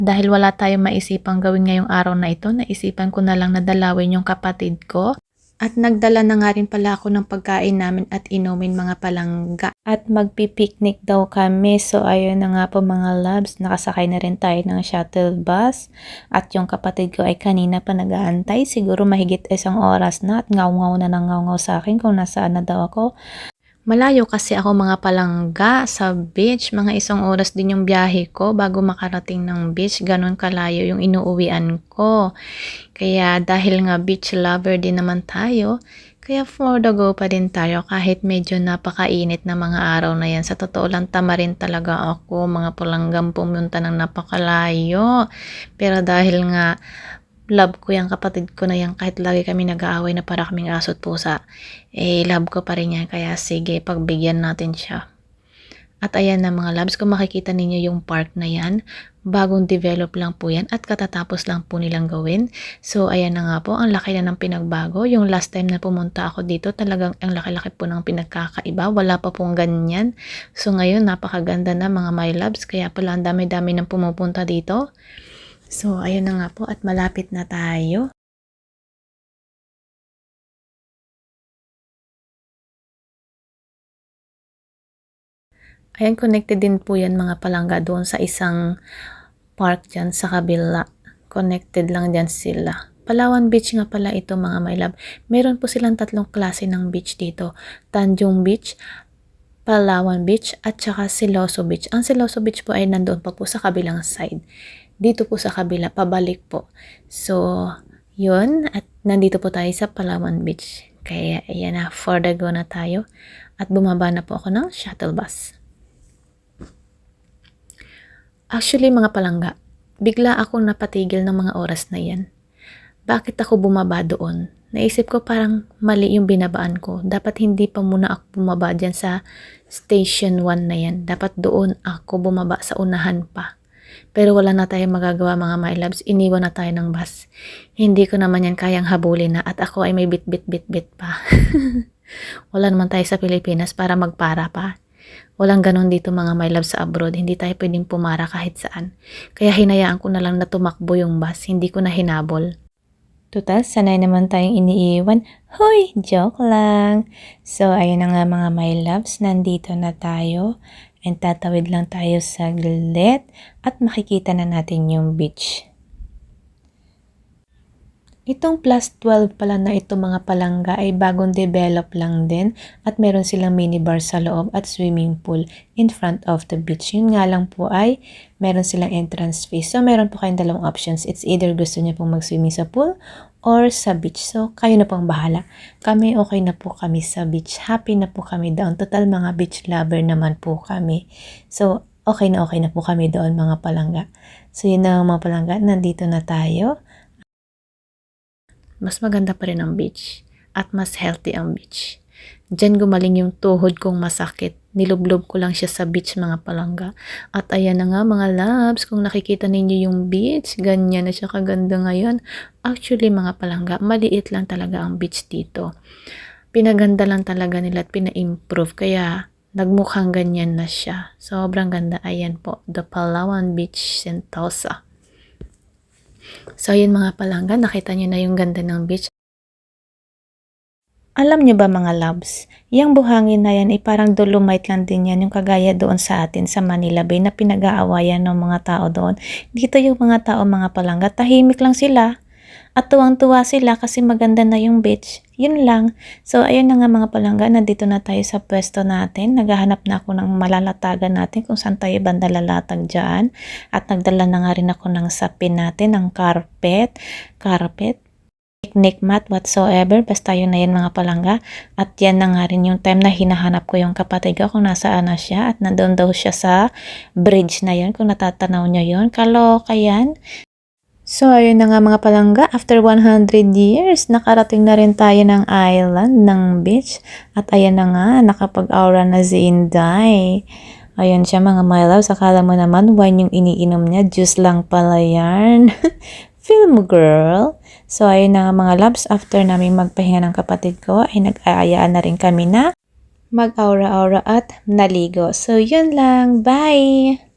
Dahil wala tayong maisipang gawin ngayong araw na ito, naisipan ko na lang na dalawin yung kapatid ko. At nagdala na nga rin pala ako ng pagkain namin at inumin mga palangga. At magpipiknik daw kami. So ayun na nga po mga loves, nakasakay na rin tayo ng shuttle bus. At yung kapatid ko ay kanina pa nag-aantay. Siguro mahigit 1 oras na at ngaw-ngaw na ng ngaw-ngaw sa akin kung nasaan na daw ako. Malayo kasi ako mga palangga sa beach. Mga 1 oras din yung biyahe ko bago makarating ng beach. Ganon kalayo yung inuuwian ko. Kaya dahil nga beach lover din naman tayo, kaya for the go pa din tayo kahit medyo napakainit na mga araw na yan. Sa totoo lang tama rin talaga ako mga palanggang pumunta ng napakalayo. Pero dahil nga love ko yung kapatid ko na yan kahit lagi kami nag-aaway na para kaming aso at pusa. Love ko pa rin yan kaya sige pagbigyan natin siya. At ayan na mga loves, kung makikita ninyo yung park na yan, bagong develop lang po yan at katatapos lang po nilang gawin. So ayan na nga po, ang laki na ng pinagbago. Yung last time na pumunta ako dito, talagang ang laki-laki po ng pinagkakaiba. Wala pa pong ganyan. So ngayon, napakaganda na mga my loves, kaya pala ang dami-dami ng pumupunta dito. So ayun na nga po at malapit na tayo. Ayan, connected din po yan mga palangga doon sa isang park dyan sa kabila. Connected lang dyan sila. Palawan Beach nga pala ito mga my love. Meron po silang 3 klase ng beach dito. Tanjung Beach, Palawan Beach, at saka Siloso Beach. Ang Siloso Beach po ay nandoon pa po sa kabilang side. Dito po sa kabila, pabalik po. So, yun. At nandito po tayo sa Palawan Beach. Kaya, ayan na, for the go na tayo. At bumaba na po ako ng shuttle bus. Actually, mga palangga, bigla akong napatigil ng mga oras na yan. Bakit ako bumaba doon? Naisip ko parang mali yung binabaan ko. Dapat hindi pa muna ako bumaba dyan sa station 1 na yan. Dapat doon ako bumaba sa unahan pa. Pero wala na tayong magagawa mga my loves. Iniwan na tayo ng bus. Hindi ko naman yan kayang habulin na at ako ay may bit-bit-bit-bit pa. Wala naman tayo sa Pilipinas para magpara pa. Walang ganon dito mga my love sa abroad. Hindi tayo pwedeng pumara kahit saan. Kaya hinayaan ko na lang na tumakbo yung bus. Hindi ko na hinabol. Total, sanay naman tayong iniiwan. Hoy, joke lang. So, ayun na nga mga my loves. Nandito na tayo. And tatawid lang tayo saglit. At makikita na natin yung beach. Itong plus 12 pala na ito mga palangga ay bagong develop lang din at meron silang minibar sa loob at swimming pool in front of the beach. Yun nga lang po ay meron silang entrance fee. So meron po kayong 2 options. It's either gusto niyo pong mag-swimming sa pool or sa beach. So kayo na pong bahala. Kami okay na po kami sa beach. Happy na po kami doon. Total mga beach lover naman po kami. So okay na po kami doon mga palangga. So yun na mga palangga. Nandito na tayo. Mas maganda pa rin ang beach at mas healthy ang beach. Diyan gumaling yung tuhod kong masakit. Nilublob ko lang siya sa beach mga palangga. At ayan na nga mga loves, kung nakikita ninyo yung beach, ganyan na siya kaganda ngayon. Actually mga palangga, maliit lang talaga ang beach dito. Pinaganda lang talaga nila at pina-improve kaya nagmukhang ganyan na siya. Sobrang ganda. Ayan po, the Palawan Beach, Sentosa. So, yun mga palangga, nakita nyo na yung ganda ng beach. Alam nyo ba mga loves, yung buhangin na yan ay parang dolomite lang din yan, yung kagaya doon sa atin sa Manila Bay na pinag-aawayan ng mga tao doon. Dito yung mga tao mga palangga, tahimik lang sila. At tuwang-tuwa sila kasi maganda na yung beach. Yun lang. So, ayun na nga mga palangga. Nandito na tayo sa pwesto natin. Naghahanap na ako ng malalatagan natin kung saan tayo banda lalatag dyan. At nagdala na nga rin ako ng sapin natin, ng carpet, picnic mat, whatsoever. Basta yun na yan mga palangga. At yan na nga rin yung time na hinahanap ko yung kapatid ko kung nasaan na siya. At nandun daw siya sa bridge na yun. Kung natatanaw nyo yun. Kaloka yan. So, ayun na nga mga palangga, after 100 years, nakarating na rin tayo ng island, ng beach. At ayan na nga, nakapag-aura na si Inday. Ayan siya mga my loves, akala mo naman, wine yung iniinom niya, juice lang pala yan. Feel mo girl. So, ayun na nga mga loves, after namin magpahinga ng kapatid ko, ay nag-aayaan na rin kami na mag-aura-aura at naligo. So, yun lang. Bye!